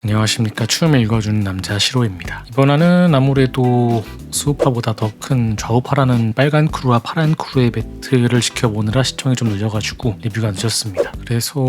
안녕하십니까. 춤 읽어주는 남자 시로입니다. 이번 화는 아무래도 수우파보다 더 큰 좌우파라는 빨간 크루와 파란 크루의 배틀을 지켜보느라 시청이 좀 늦어가지고 리뷰가 늦었습니다. 그래서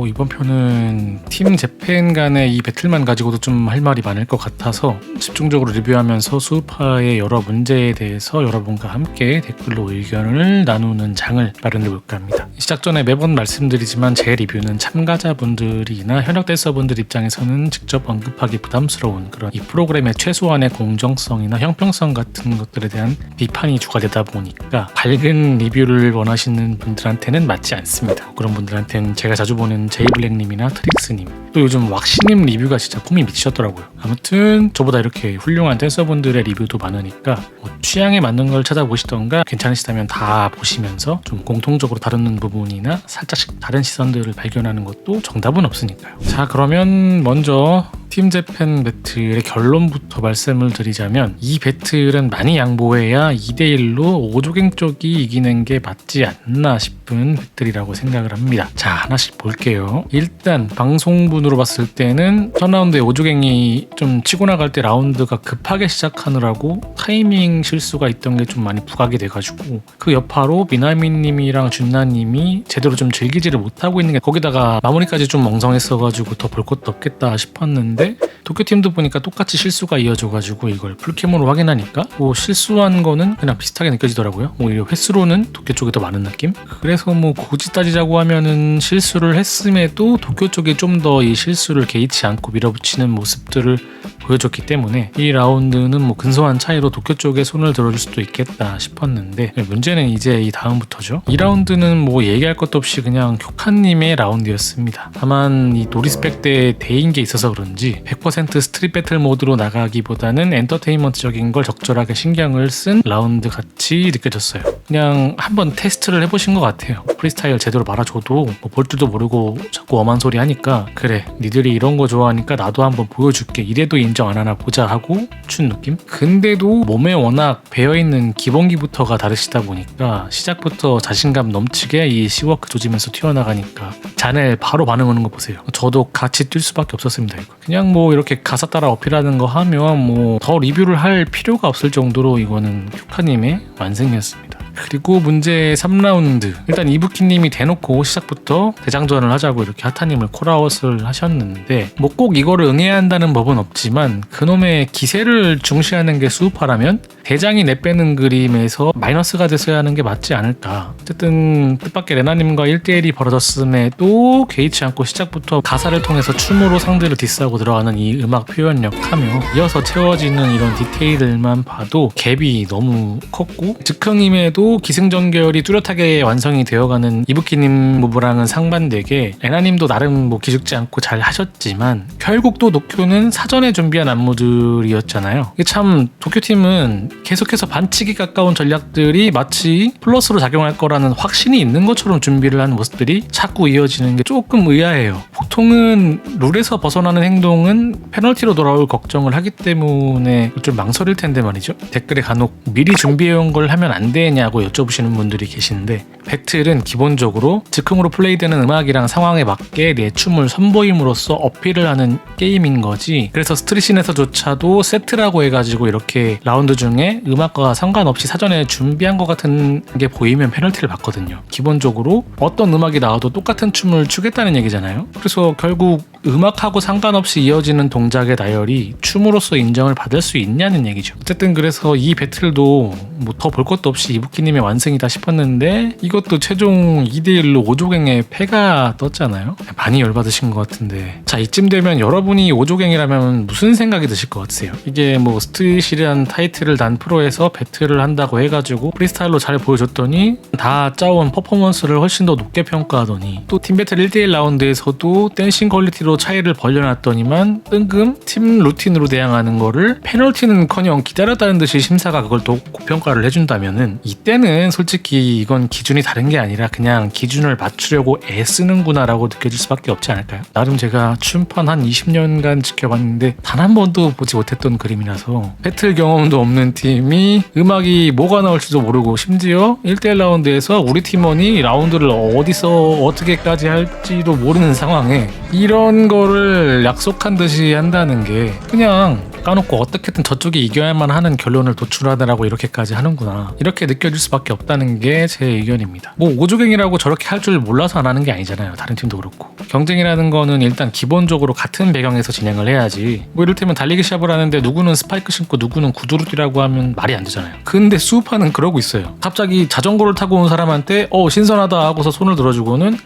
이번 편은 팀 재팬 간의 이 배틀만 가지고도 좀 할 말이 많을 것 같아서 집중적으로 리뷰하면서 수우파의 여러 문제에 대해서 여러분과 함께 댓글로 의견을 나누는 장을 마련해볼까 합니다. 시작 전에 매번 말씀드리지만 제 리뷰는 참가자분들이나 현역 댄서분들 입장에서는 직접 언급하기 부담스러운 그런 이 프로그램의 최소한의 공정성이나 형평성 같은 것들에 대한 비판이 주가되다 보니까 밝은 리뷰를 원하시는 분들한테는 맞지 않습니다. 그런 분들한테는 제가 자주 보는 제이블랙님이나 트릭스님, 또 요즘 왁시님 리뷰가 진짜 폼이 미치셨더라고요. 아무튼 저보다 이렇게 훌륭한 댄서분들의 리뷰도 많으니까 취향에 맞는 걸 찾아보시던가 괜찮으시다면 다 보시면서 좀 공통적으로 다루는 부분이나 살짝씩 다른 시선들을 발견하는 것도 정답은 없으니까요. 자, 그러면 먼저 팀 재팬 배틀의 결론부터 말씀을 드리자면 이 배틀은 많이 양보해야 2대1로 오조갱 쪽이 이기는 게 맞지 않나 싶은 배틀이라고 생각을 합니다. 자, 하나씩 볼게요. 일단 방송분으로 봤을 때는 첫 라운드에 오조갱이 좀 치고 나갈 때 라운드가 급하게 시작하느라고 타이밍 실수가 있던 게 좀 많이 부각이 돼가지고 그 여파로 미나미님이랑 준나님이 제대로 좀 즐기지를 못하고 있는 게, 거기다가 마무리까지 좀 멍성했어가지고 더 볼 것도 없겠다 싶었는데 도쿄팀도 보니까 똑같이 실수가 이어져가지고 이걸 풀캠으로 확인하니까 뭐 실수한 거는 그냥 비슷하게 느껴지더라고요. 오히려 횟수로는 도쿄 쪽이 더 많은 느낌? 그래서 뭐 굳이 따지자고 하면은 실수를 했음에도 도쿄 쪽이 좀 더 이 실수를 개의치 않고 밀어붙이는 모습들을 보여줬기 때문에 이 라운드는 뭐 근소한 차이로 도쿄 쪽에 손을 들어줄 수도 있겠다 싶었는데, 문제는 이제 이 다음부터죠. 이 라운드는 뭐 얘기할 것도 없이 그냥 쿄카님의 라운드였습니다. 다만 이 노리스펙 대 대인 게 있어서 그런지 100% 스트릿 배틀 모드로 나가기보다는 엔터테인먼트적인 걸 적절하게 신경을 쓴 라운드 같이 느껴졌어요. 그냥 한번 테스트를 해보신 것 같아요. 프리스타일 제대로 말아줘도 뭐 볼 줄도 모르고 자꾸 엄한 소리 하니까, 그래 니들이 이런 거 좋아하니까 나도 한번 보여줄게, 이래도 인정 안 하나 보자 하고 준 느낌? 근데도 몸에 워낙 배어있는 기본기부터가 다르시다 보니까 시작부터 자신감 넘치게 이 시워크 조지면서 튀어나가니까 잔에 바로 반응 오는 거 보세요. 저도 같이 뛸 수밖에 없었습니다. 이거 그냥 뭐 이렇게 가사 따라 어필하는 거 하면 뭐 더 리뷰를 할 필요가 없을 정도로 이거는 큐카님의 완승이었습니다. 그리고 문제 3라운드, 일단 이부키님이 대놓고 시작부터 대장전을 하자고 이렇게 하타님을 콜아웃을 하셨는데 뭐 꼭 이거를 응해야 한다는 법은 없지만 그놈의 기세를 중시하는 게 수우파라면 대장이 내빼는 그림에서 마이너스가 됐어야 하는 게 맞지 않을까. 어쨌든 뜻밖의 레나님과 1대1이 벌어졌음에도 개의치 않고 시작부터 가사를 통해서 춤으로 상대를 디스하고 들어가는 이 음악 표현력 하며 이어서 채워지는 이런 디테일들만 봐도 갭이 너무 컸고, 즉흥임에도 기승전결이 뚜렷하게 완성이 되어가는 이부키님 무브랑은 상반되게 레나님도 나름 뭐 기죽지 않고 잘 하셨지만 결국 또 도쿄는 사전에 준비한 안무들이었잖아요. 이게 참 도쿄팀은 계속해서 반칙이 가까운 전략들이 마치 플러스로 작용할 거라는 확신이 있는 것처럼 준비를 하는 모습들이 자꾸 이어지는 게 조금 의아해요. 보통은 룰에서 벗어나는 행동은 페널티로 돌아올 걱정을 하기 때문에 좀 망설일 텐데 말이죠. 댓글에 간혹 미리 준비해온 걸 하면 안 되냐고 여쭤보시는 분들이 계신데, 배틀은 기본적으로 즉흥으로 플레이되는 음악이랑 상황에 맞게 내 춤을 선보임으로써 어필을 하는 게임인 거지, 그래서 스트릿씬에서조차도 세트라고 해가지고 이렇게 라운드 중에 음악과 상관없이 사전에 준비한 것 같은 게 보이면 페널티를 받거든요. 기본적으로 어떤 음악이 나와도 똑같은 춤을 추겠다는 얘기잖아요. 그래서 결국 음악하고 상관없이 이어지는 동작의 나열이 춤으로서 인정을 받을 수 있냐는 얘기죠. 어쨌든 그래서 이 배틀도 뭐 더 볼 것도 없이 이부키님의 완승이다 싶었는데 이것도 최종 2대1로 오조갱의 패가 떴잖아요. 많이 열받으신 것 같은데, 자, 이쯤 되면 여러분이 오조갱이라면 무슨 생각이 드실 것 같으세요? 이게 뭐 스트릿이라는 타이틀을 단 프로에서 배틀을 한다고 해가지고 프리스타일로 잘 보여줬더니 다 짜온 퍼포먼스를 훨씬 더 높게 평가하더니, 또 팀배틀 1대1 라운드에서도 댄싱 퀄리티로 차이를 벌려놨더니만 뜬금 팀 루틴으로 대항하는 거를 페널티는커녕 기다렸다는 듯이 심사가 그걸 또 고평가를 해준다면은, 이때는 솔직히 이건 기준이 다른 게 아니라 그냥 기준을 맞추려고 애쓰는구나 라고 느껴질 수밖에 없지 않을까요? 나름 제가 춤판 한 20년간 지켜봤는데 단 한 번도 보지 못했던 그림이라서, 배틀 경험도 없는 팀이 음악이 뭐가 나올지도 모르고 심지어 1대1 라운드에서 우리 팀원이 라운드를 어디서 어떻게까지 할지도 모르는 상황에 이런 모든 거를 약속한 듯이 한다는 게 그냥 까놓고 어떻게든 저쪽이 이겨야만 하는 결론을 도출하느라고 이렇게까지 하는구나, 이렇게 느껴질 수밖에 없다는 게 제 의견입니다. 뭐 오조갱이라고 저렇게 할 줄 몰라서 안 하는 게 아니잖아요. 다른 팀도 그렇고. 경쟁이라는 거는 일단 기본적으로 같은 배경에서 진행을 해야지, 뭐 이를테면 달리기 시합을 하는데 누구는 스파이크 신고 누구는 구두로 뛰라고 하면 말이 안 되잖아요. 근데 수우파는 그러고 있어요. 갑자기 자전거를 타고 온 사람한테 신선하다 하고서 손을 들어주고는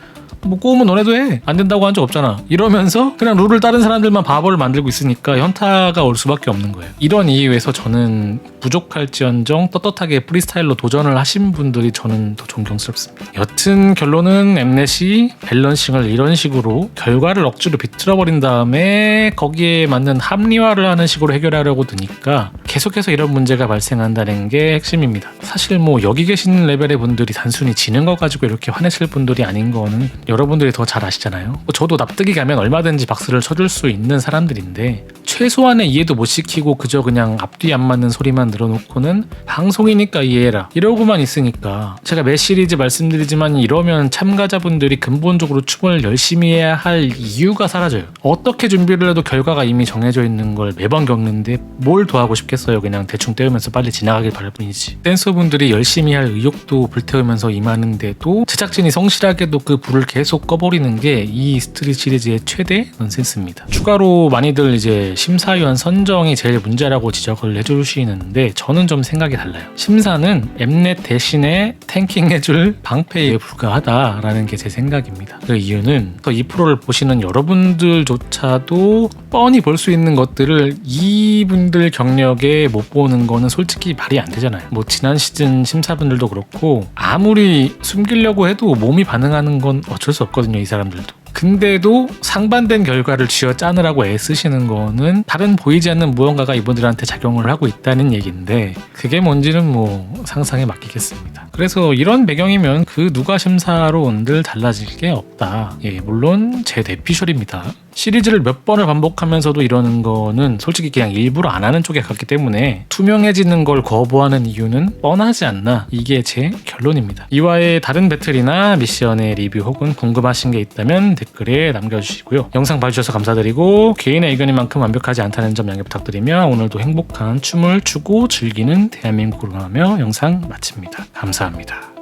뭐 꼬우면 너네도 해, 안 된다고 한 적 없잖아 이러면서 그냥 룰을 다른 사람들만 바보를 만들고 있으니까 현타가 올 수밖에 없는 거예요. 이런 이유에서 저는 부족할지언정 떳떳하게 프리스타일로 도전을 하신 분들이 저는 더 존경스럽습니다. 여튼 결론은 엠넷이 밸런싱을 이런 식으로 결과를 억지로 비틀어버린 다음에 거기에 맞는 합리화를 하는 식으로 해결하려고 드니까 계속해서 이런 문제가 발생한다는 게 핵심입니다. 사실 뭐 여기 계신 레벨의 분들이 단순히 지는 거 가지고 이렇게 화내실 분들이 아닌 거는 여러분들이 더 잘 아시잖아요. 저도 납득이 가면 얼마든지 박수를 쳐줄 수 있는 사람들인데 최소한의 이해도 못 시키고 그저 그냥 앞뒤 안 맞는 소리만 늘어놓고는 방송이니까 이해해라 이러고만 있으니까, 제가 매 시리즈 말씀드리지만 이러면 참가자분들이 근본적으로 춤을 열심히 해야 할 이유가 사라져요. 어떻게 준비를 해도 결과가 이미 정해져 있는 걸 매번 겪는데 뭘 더 하고 싶겠어요. 그냥 대충 때우면서 빨리 지나가길 바랄 뿐이지. 댄서분들이 열심히 할 의욕도 불태우면서 임하는데도 제작진이 성실하게도 그 불을 계속 꺼버리는 게 이 스트릿 시리즈의 최대 넌센스입니다. 추가로 많이들 이제 심사위원 선정이 제일 문제라고 지적을 해주시는데 저는 좀 생각이 달라요. 심사는 엠넷 대신에 탱킹해줄 방패에 불과하다라는 게 제 생각입니다. 그 이유는 이 프로를 보시는 여러분들조차도 뻔히 볼 수 있는 것들을 이분들 경력에 못 보는 거는 솔직히 말이 안 되잖아요. 뭐 지난 시즌 심사분들도 그렇고 아무리 숨기려고 해도 몸이 반응하는 건 어쩔 수 없거든요. 이 사람들도. 근데도 상반된 결과를 쥐어짜느라고 애쓰시는 거는 다른 보이지 않는 무언가가 이분들한테 작용을 하고 있다는 얘기인데 그게 뭔지는 뭐 상상에 맡기겠습니다. 그래서 이런 배경이면 그 누가 심사로 온들 달라질 게 없다. 물론 제 뇌피셜입니다. 시리즈를 몇 번을 반복하면서도 이러는 거는 솔직히 그냥 일부러 안 하는 쪽에 갔기 때문에 투명해지는 걸 거부하는 이유는 뻔하지 않나, 이게 제 결론입니다. 이와의 다른 배틀이나 미션의 리뷰 혹은 궁금하신 게 있다면 댓글에 남겨주시고요. 영상 봐주셔서 감사드리고 개인의 의견인 만큼 완벽하지 않다는 점 양해 부탁드리며 오늘도 행복한 춤을 추고 즐기는 대한민국으로 하며 영상 마칩니다. 감사합니다.